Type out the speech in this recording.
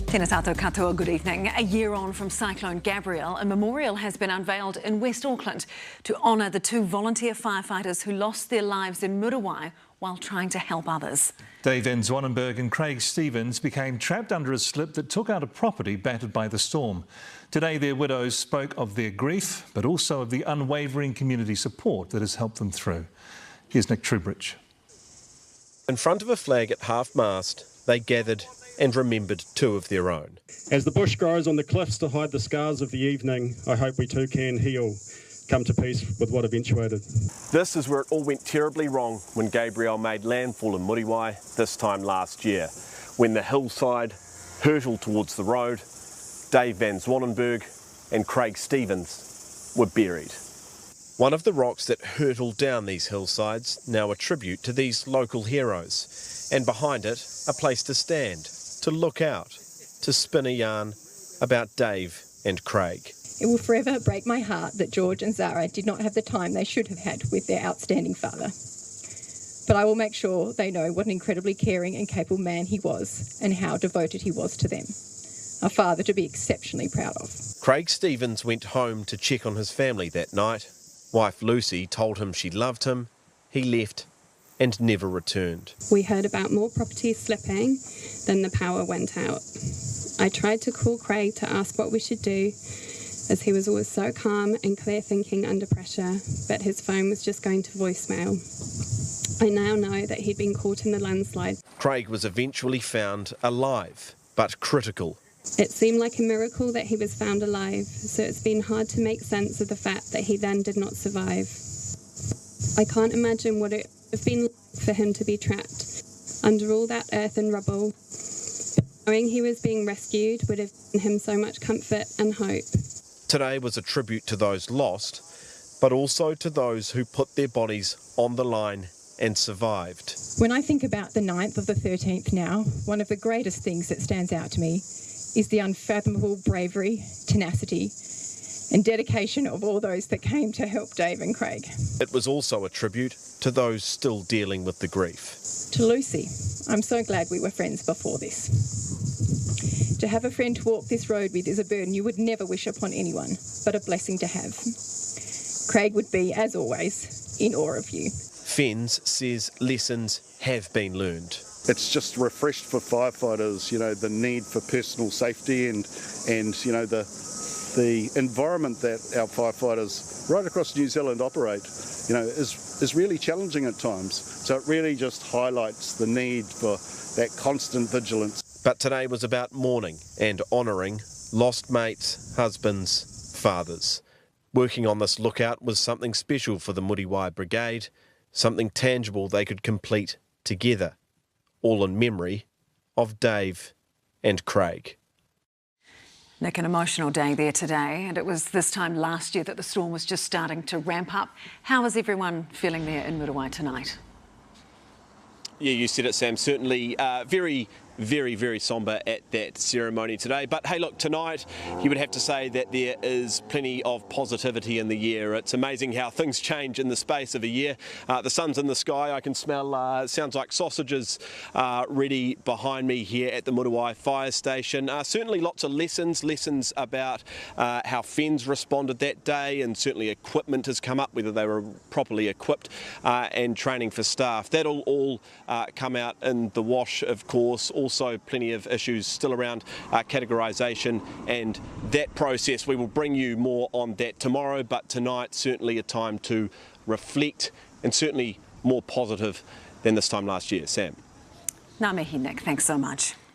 Tēnā tātou katoa, good evening. A year on from Cyclone Gabrielle, a memorial has been unveiled in West Auckland to honour the two volunteer firefighters who lost their lives in Muriwai while trying to help others. Dave Van Zwanenberg and Craig Stevens became trapped under a slip that took out a property battered by the storm. Today their widows spoke of their grief, but also of the unwavering community support that has helped them through. Here's Nick Trubridge. In front of a flag at half-mast, they gathered and remembered two of their own. As the bush grows on the cliffs to hide the scars of the evening, I hope we too can heal, come to peace with what eventuated. This is where it all went terribly wrong when Gabrielle made landfall in Muriwai this time last year. When the hillside hurtled towards the road, Dave Van Zwanenberg and Craig Stevens were buried. One of the rocks that hurtled down these hillsides, now a tribute to these local heroes. And behind it, a place to stand, to look out, to spin a yarn about Dave and Craig. It will forever break my heart that George and Zara did not have the time they should have had with their outstanding father. But I will make sure they know what an incredibly caring and capable man he was and how devoted he was to them. A father to be exceptionally proud of. Craig Stevens went home to check on his family that night. Wife Lucy told him she loved him. He left and never returned. We heard about more properties slipping, then the power went out. I tried to call Craig to ask what we should do, as he was always so calm and clear thinking under pressure, but his phone was just going to voicemail. I now know that he'd been caught in the landslide. Craig was eventually found alive, but critical. It seemed like a miracle that he was found alive, so it's been hard to make sense of the fact that he then did not survive. I can't imagine what it would have been like for him to be trapped under all that earth and rubble. Knowing he was being rescued would have given him so much comfort and hope. Today was a tribute to those lost, but also to those who put their bodies on the line and survived. When I think about the 9th of the 13th now, one of the greatest things that stands out to me is the unfathomable bravery, tenacity and dedication of all those that came to help Dave and Craig. It was also a tribute to those still dealing with the grief. To Lucy, I'm so glad we were friends before this. To have a friend to walk this road with is a burden you would never wish upon anyone, but a blessing to have. Craig would be, as always, in awe of you. Fens says lessons have been learned. It's just refreshed for firefighters, you know, the need for personal safety and you know, the environment that our firefighters right across New Zealand operate, you know, is really challenging at times. So it really just highlights the need for that constant vigilance. But today was about mourning and honouring lost mates, husbands, fathers. Working on this lookout was something special for the Muriwai Brigade, something tangible they could complete together, all in memory of Dave and Craig. Nick, an emotional day there today, and it was this time last year that the storm was just starting to ramp up. How is everyone feeling there in Muriwai tonight? Yeah, you said it, Sam. Certainly very sombre at that ceremony today. But hey, look, tonight you would have to say that there is plenty of positivity in the year. It's amazing how things change in the space of a year. The sun's in the sky. I can smell, sounds like sausages ready behind me here at the Muriwai Fire Station. Certainly lots of lessons about how Fens responded that day, and certainly equipment has come up, whether they were properly equipped, and training for staff. That'll all come out in the wash, of course. Also plenty of issues still around categorisation and that process. We will bring you more on that tomorrow, but tonight certainly a time to reflect and certainly more positive than this time last year. Sam. Ngā mihi, Nick. Thanks so much.